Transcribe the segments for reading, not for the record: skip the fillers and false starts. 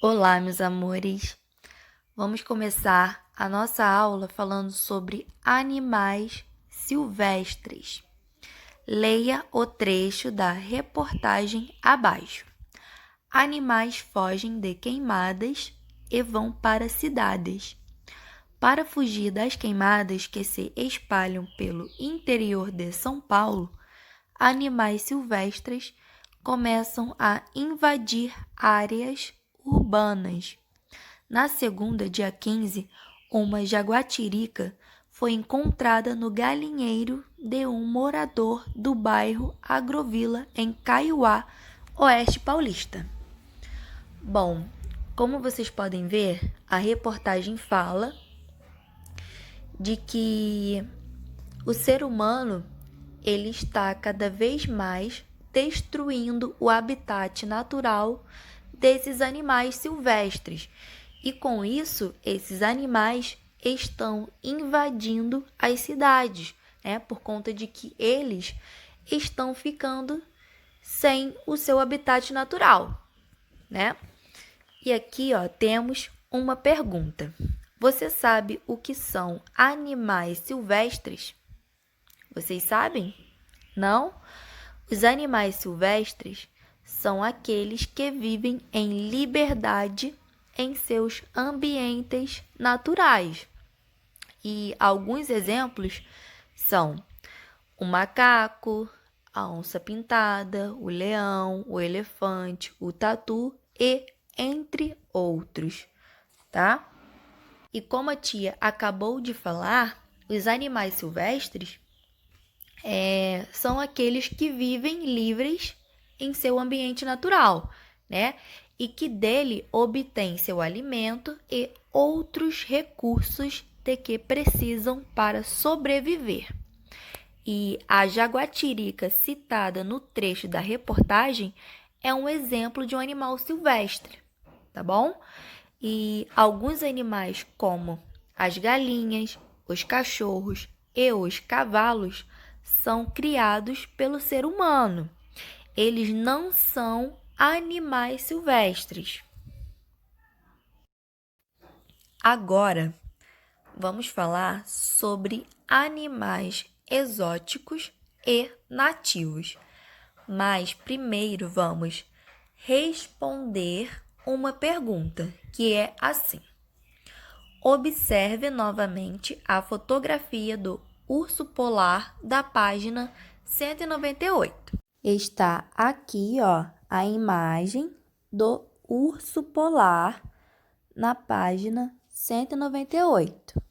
Olá, meus amores! Vamos começar a nossa aula falando sobre animais silvestres. Leia o trecho da reportagem abaixo. Animais fogem de queimadas e vão para cidades. Para fugir das queimadas que se espalham pelo interior de São Paulo, animais silvestres começam a invadir áreas urbanas. Na segunda, dia 15, uma jaguatirica foi encontrada no galinheiro de um morador do bairro Agrovila, em Caiuá, Oeste Paulista. Bom, como vocês podem ver, a reportagem fala de que o ser humano ele está cada vez mais destruindo o habitat natural desses animais silvestres. E com isso, esses animais estão invadindo as cidades, né? Por conta de que eles estão ficando sem o seu habitat natural, né? E aqui, ó, temos uma pergunta. Você sabe o que são animais silvestres? Vocês sabem? Não? Os animais silvestres são aqueles que vivem em liberdade em seus ambientes naturais. E alguns exemplos são o macaco, a onça-pintada, o leão, o elefante, o tatu e entre outros, tá? E como a tia acabou de falar, os animais silvestres são aqueles que vivem livres em seu ambiente natural, né? E que dele obtêm seu alimento e outros recursos de que precisam para sobreviver. E a jaguatirica citada no trecho da reportagem é um exemplo de um animal silvestre, tá bom? E alguns animais, como as galinhas, os cachorros e os cavalos, são criados pelo ser humano. Eles não são animais silvestres. Agora, vamos falar sobre animais exóticos e nativos. Mas primeiro vamos responder uma pergunta, que é assim: observe novamente a fotografia do urso polar da página 198. Está aqui, ó, a imagem do urso polar na página 198.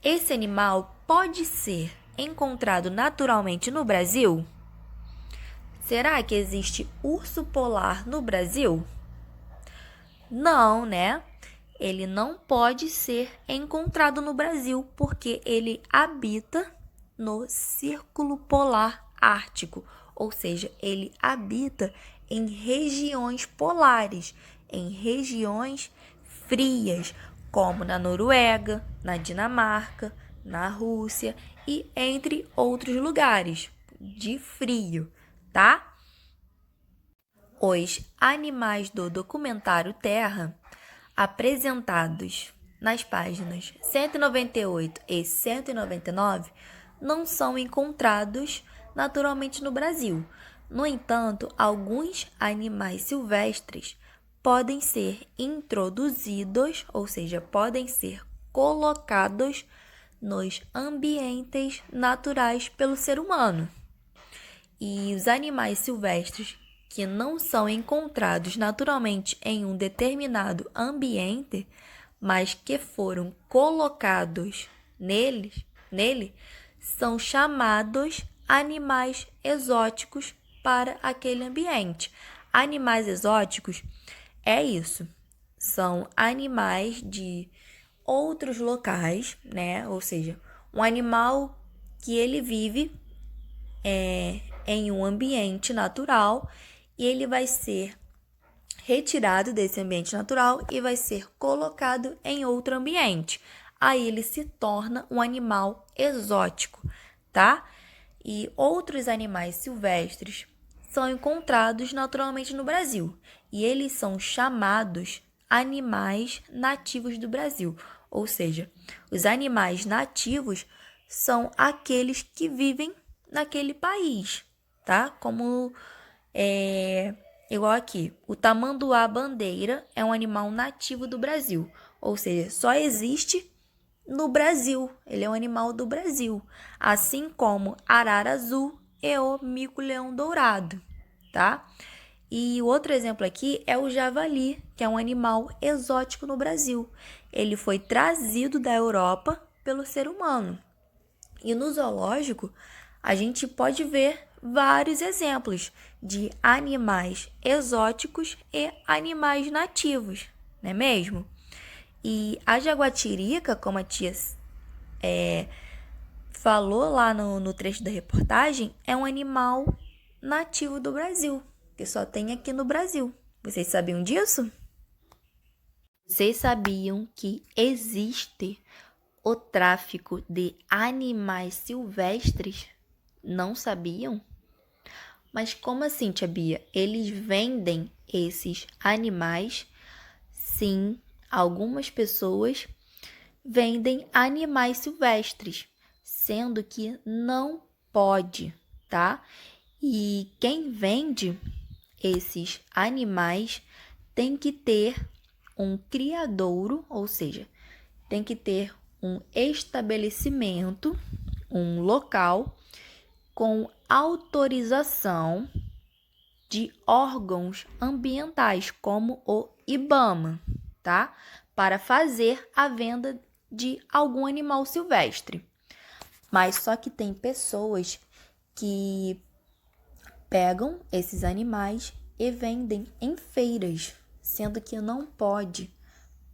Esse animal pode ser encontrado naturalmente no Brasil? Será que existe urso polar no Brasil? Não, né? Ele não pode ser encontrado no Brasil porque ele habita no Círculo Polar Ártico, ou seja, ele habita em regiões polares, em regiões frias, como na Noruega, na Dinamarca, na Rússia e entre outros lugares de frio, tá? Os animais do documentário Terra, apresentados nas páginas 198 e 199, não são encontrados naturalmente no Brasil. No entanto, alguns animais silvestres podem ser introduzidos, ou seja, podem ser colocados nos ambientes naturais pelo ser humano. E os animais silvestres que não são encontrados naturalmente em um determinado ambiente, mas que foram colocados nele, são chamados animais exóticos para aquele ambiente. Animais exóticos é isso, são animais de outros locais, né? Ou seja, um animal que ele vive em um ambiente natural e ele vai ser retirado desse ambiente natural e vai ser colocado em outro ambiente. Aí ele se torna um animal exótico, tá? E outros animais silvestres são encontrados naturalmente no Brasil e eles são chamados animais nativos do Brasil, ou seja, os animais nativos são aqueles que vivem naquele país, tá? Como igual aqui, o tamanduá-bandeira é um animal nativo do Brasil, ou seja, só existe no Brasil, ele é um animal do Brasil, assim como arara azul e o mico-leão dourado, tá? E o outro exemplo aqui é o javali, que é um animal exótico no Brasil. Ele foi trazido da Europa pelo ser humano. E no zoológico, a gente pode ver vários exemplos de animais exóticos e animais nativos, não é mesmo? E a jaguatirica, como a tia falou lá no trecho da reportagem, é um animal nativo do Brasil, que só tem aqui no Brasil. Vocês sabiam disso? Vocês sabiam que existe o tráfico de animais silvestres? Não sabiam? Mas como assim, tia Bia? Eles vendem esses animais? Sim, algumas pessoas vendem animais silvestres, sendo que não pode, tá? E quem vende esses animais tem que ter um criadouro, ou seja, tem que ter um estabelecimento, um local com autorização de órgãos ambientais, como o IBAMA, tá? Para fazer a venda de algum animal silvestre. Mas só que tem pessoas que pegam esses animais e vendem em feiras, sendo que não pode,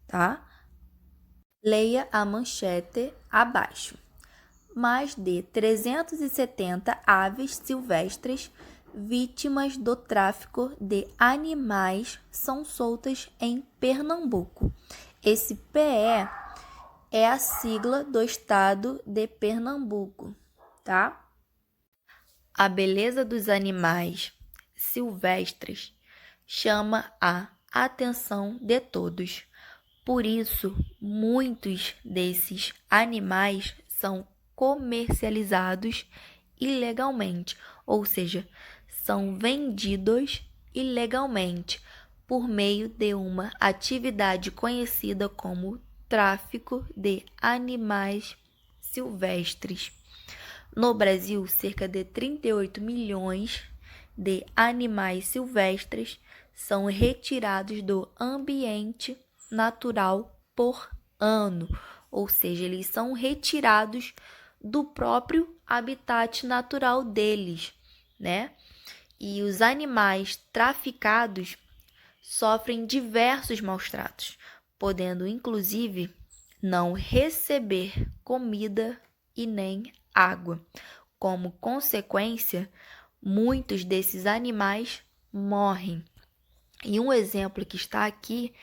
tá? Leia a manchete abaixo. Mais de 370 aves silvestres vítimas do tráfico de animais são soltas em Pernambuco. Esse PE é a sigla do estado de Pernambuco, tá? A beleza dos animais silvestres chama a atenção de todos. Por isso, muitos desses animais são comercializados ilegalmente, ou seja, são vendidos ilegalmente por meio de uma atividade conhecida como tráfico de animais silvestres. No Brasil, cerca de 38 milhões de animais silvestres são retirados do ambiente natural por ano, ou seja, eles são retirados do próprio habitat natural deles, né? E os animais traficados sofrem diversos maus-tratos, podendo inclusive não receber comida e nem água. Como consequência, muitos desses animais morrem. E um exemplo que está aqui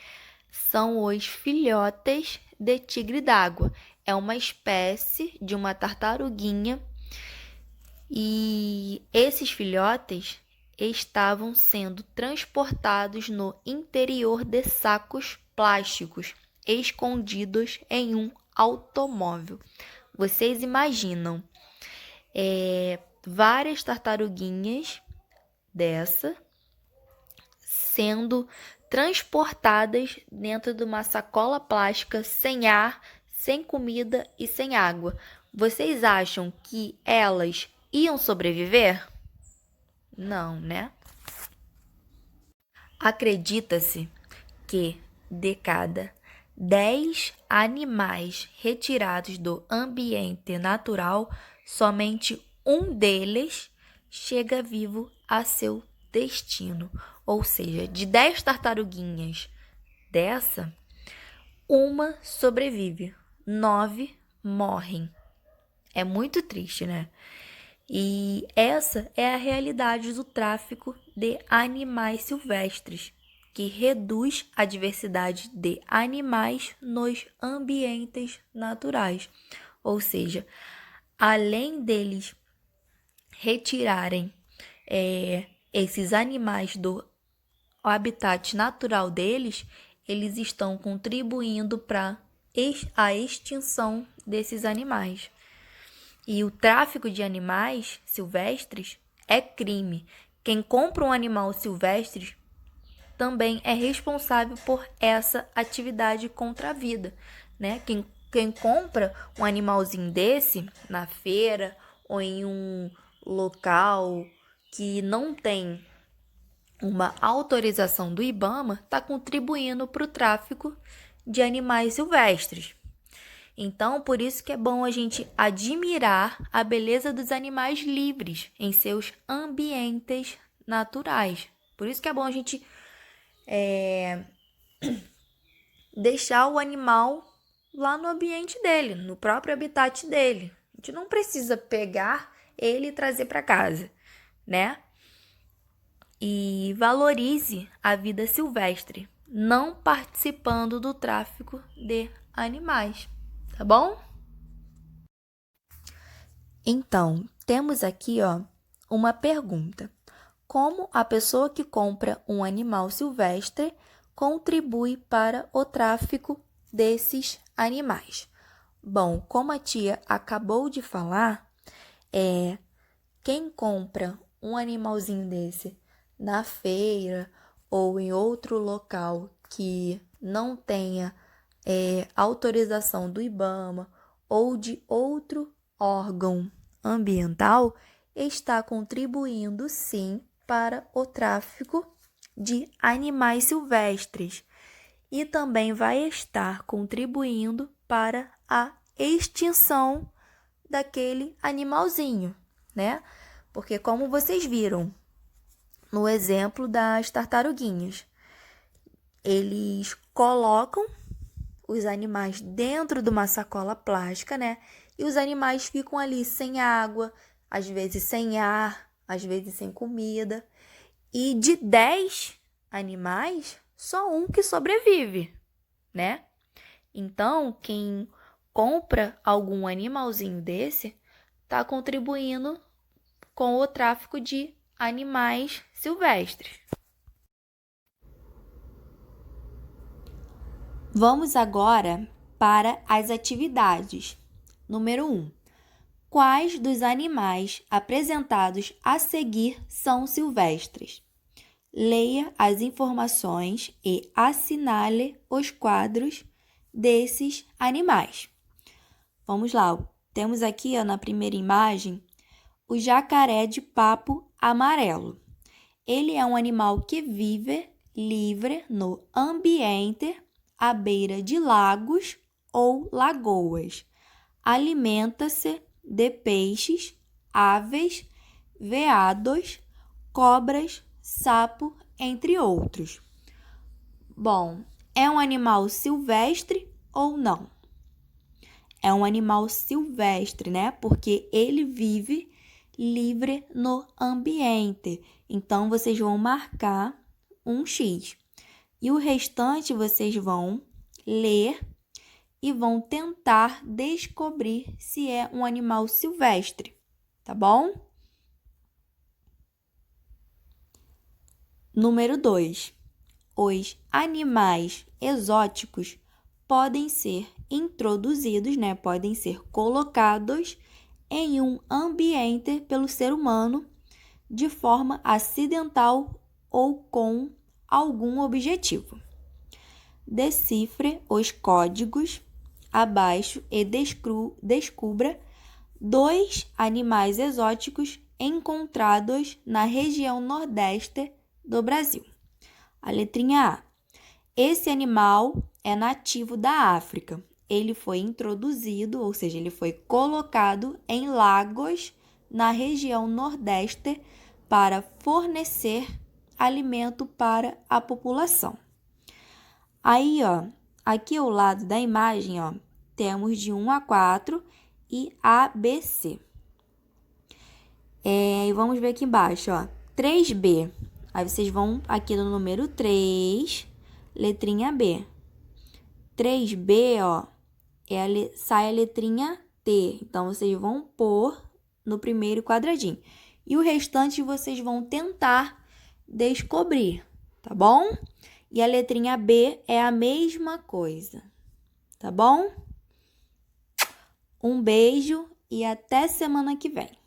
são os filhotes de tigre d'água. É uma espécie de uma tartaruguinha e esses filhotes estavam sendo transportados no interior de sacos plásticos, escondidos em um automóvel. Vocês imaginam várias tartaruguinhas dessa sendo transportadas dentro de uma sacola plástica sem ar, sem comida e sem água. Vocês acham que elas iam sobreviver? Não, né? Acredita-se que de cada 10 animais retirados do ambiente natural, somente um deles chega vivo a seu destino. Ou seja, de 10 tartaruguinhas dessa, uma sobrevive, 9 morrem. É muito triste, né? E essa é a realidade do tráfico de animais silvestres, que reduz a diversidade de animais nos ambientes naturais. Ou seja, além deles retirarem esses animais do habitat natural deles, eles estão contribuindo para a extinção desses animais. E o tráfico de animais silvestres é crime. Quem compra um animal silvestre também é responsável por essa atividade contra a vida, né? Quem compra um animalzinho desse na feira ou em um local que não tem uma autorização do IBAMA está contribuindo para o tráfico de animais silvestres. Então, por isso que é bom a gente admirar a beleza dos animais livres em seus ambientes naturais. Por isso que é bom a gente deixar o animal lá no ambiente dele, no próprio habitat dele. A gente não precisa pegar ele e trazer para casa, né? E valorize a vida silvestre, não participando do tráfico de animais, tá bom? Então, temos aqui, uma pergunta. Como a pessoa que compra um animal silvestre contribui para o tráfico desses animais? Bom, como a tia acabou de falar, quem compra um animalzinho desse na feira ou em outro local que não tenha autorização do IBAMA ou de outro órgão ambiental, está contribuindo sim para o tráfico de animais silvestres e também vai estar contribuindo para a extinção daquele animalzinho, né? Porque como vocês viram no exemplo das tartaruguinhas, eles colocam os animais dentro de uma sacola plástica, né? E os animais ficam ali sem água, às vezes sem ar, às vezes sem comida. E de 10 animais, só um que sobrevive, né? Então, quem compra algum animalzinho desse, está contribuindo com o tráfico de animais silvestres. Vamos agora para as atividades. Número 1. Quais dos animais apresentados a seguir são silvestres? Leia as informações e assinale os quadros desses animais. Vamos lá. Temos aqui na primeira imagem o jacaré de papo amarelo. Ele é um animal que vive livre no ambiente à beira de lagos ou lagoas. Alimenta-se de peixes, aves, veados, cobras, sapo, entre outros. Bom, é um animal silvestre ou não? É um animal silvestre, né? Porque ele vive livre no ambiente. Então, vocês vão marcar um X. E o restante vocês vão ler e vão tentar descobrir se é um animal silvestre, tá bom? Número 2. Os animais exóticos podem ser introduzidos, né? Podem ser colocados em um ambiente pelo ser humano de forma acidental ou com algum objetivo. Decifre os códigos abaixo e descubra 2 animais exóticos encontrados na região nordeste do Brasil. A letrinha A. Esse animal é nativo da África. Ele foi introduzido, ou seja, ele foi colocado em lagos na região nordeste para fornecer alimento para a população. Aí, aqui ao lado da imagem, temos de 1 a 4 e A, B, C. E vamos ver aqui embaixo, 3B. Aí vocês vão aqui no número 3, letrinha B. 3B, sai a letrinha T. Então, vocês vão pôr no primeiro quadradinho. E o restante vocês vão tentar descobrir, tá bom? E a letrinha B é a mesma coisa, tá bom? Um beijo e até semana que vem.